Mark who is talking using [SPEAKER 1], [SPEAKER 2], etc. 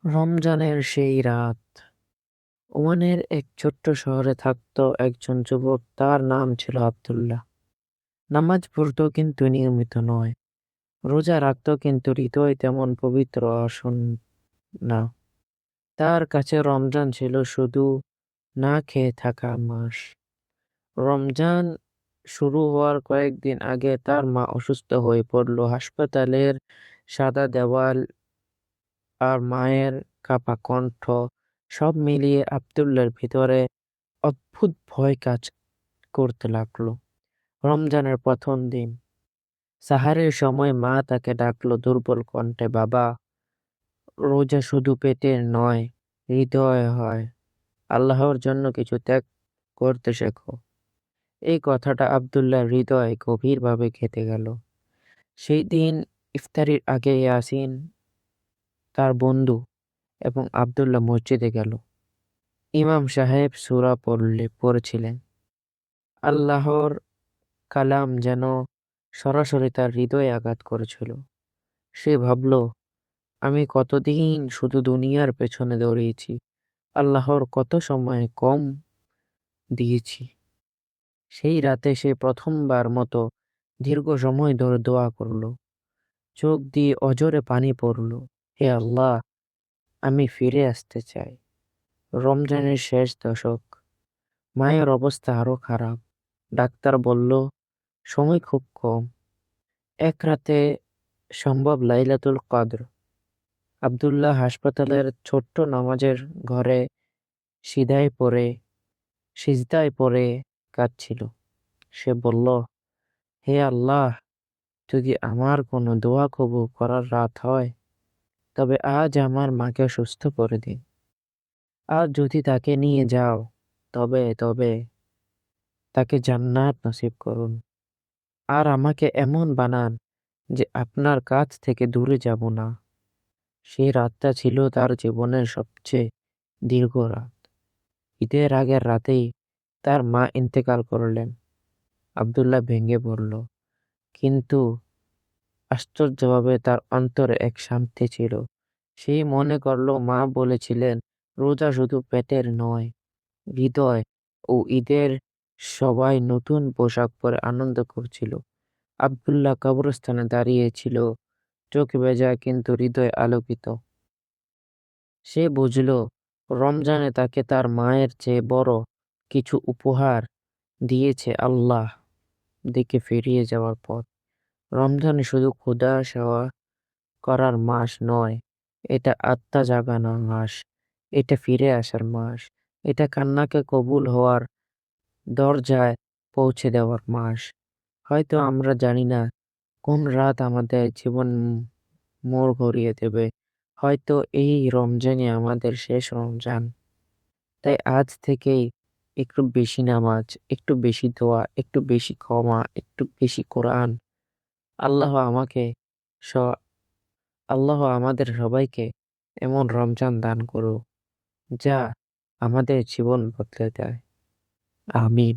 [SPEAKER 1] রমজানের সেই রাত ওমানের এক ছোট্ট শহরে থাকতো একজন যুবক। তার নাম ছিল আব্দুল্লাহ। নামাজ পড়তো কিন্তু নিয়মিত নয়। রোজা রাখতো কিন্তু হৃদয় তেমন পবিত্র আসন না। তার কাছে রমজান ছিল শুধু না খেয়ে থাকা মাস। রমজান শুরু হওয়ার কয়েকদিন আগে তার মা অসুস্থ হয়ে পড়লো। হাসপাতালের সাদা দেওয়াল আর মায়ের কাঁপা কণ্ঠ সব মিলিয়ে আব্দুল্লাহর ভিতরে অদ্ভুত ভয় কাজ করতে লাগলো। রমজানের প্রথম দিন সাহারের সময় মা তাকে ডাকলো দুর্বল কণ্ঠে, বাবা, রোজা শুধু পেটের নয়, হৃদয় হয়। আল্লাহর জন্য কিছু ত্যাগ করতে শেখো। এই কথাটা আব্দুল্লাহর হৃদয়ে গভীরভাবে গেঁথে গেল। সেই দিন ইফতারির আগে ইয়াসিন, তার বন্ধু এবং আব্দুল্লাহ মসজিদে গেল। ইমাম সাহেব সূরা পড়ছিলেন। আল্লাহর কালাম যেন সরাসরি তার হৃদয়ে আঘাত করেছিল। সে ভাবল, আমি কতদিন শুধু দুনিয়ার পেছনে দৌড়িয়েছি, আল্লাহর কত সময় কম দিয়েছি। সেই রাতে সে প্রথমবার মতো দীর্ঘ সময় ধরে দোয়া করল। চোখ দিয়ে অঝরে পানি পড়ল। হে আল্লাহ, আমি ফিরে আসতে চাই। রমজানের শেষ দশক। মায়ের অবস্থা আরো খারাপ। ডাক্তার বলল, সময় খুব কম। এক রাতে সম্ভব লাইলাতুল কদর। আব্দুল্লাহ হাসপাতালের ছোট্ট নামাজের ঘরে সিজদায় পড়ে কাঁদছিল। সে বলল, হে আল্লাহ, যদি আমার কোনো দোয়া কবুল করার রাত হয়, তবে আজ আমার মাকে সুস্থ করে দিন। আর যদি তাকে নিয়ে যাও, তবে তাকে জান্নাত নসিব করুন। আর আমাকে এমন বানান যে আপনার কাছ থেকে দূরে যাব না। সেই রাতটা ছিল তার জীবনের সবচেয়ে দীর্ঘ রাত। ঈদের আগের রাতেই তার মা ইন্তেকাল করলেন। আব্দুল্লাহ ভেঙে পড়ল, কিন্তু আশ্চর্যভাবে তার অন্তরে এক শান্তি ছিল। সে মনে করল, মা বলেছিলেন, রোজা শুধু পেটের নয়, হৃদয়। ও ঈদের সবাই নতুন পোশাক পরে আনন্দ করছিল। আব্দুল্লাহ কবরস্থানে দাঁড়িয়েছিল, চোখ ভেজা কিন্তু হৃদয় আলোকিত। সে বুঝল, রমজানে তাকে তার মায়ের চেয়ে বড় কিছু উপহার দিয়েছে আল্লাহ দিকে ফিরিয়ে যাওয়ার পথ। রমজান শুধু ক্ষুধা সেবা করার মাস নয়, এটা আত্মা জাগানোর মাস, এটা ফিরে আসার মাস, এটা কান্নাকে কবুল হওয়ার দরজায় পৌঁছে দেওয়ার মাস। হয়তো আমরা জানি না কোন রাত আমাদের জীবন মোড় ঘুরিয়ে দেবে। হয়তো এই রমজানই আমাদের শেষ রমজান। তাই আজ থেকেই একটু বেশি নামাজ, একটু বেশি দোয়া, একটু বেশি ক্ষমা, একটু বেশি কোরআন। আল্লাহ আমাকে স আল্লাহ আমাদের সবাইকে এমন রমজান দান করুক যা আমাদের জীবন বদলে দেয়। আমিন।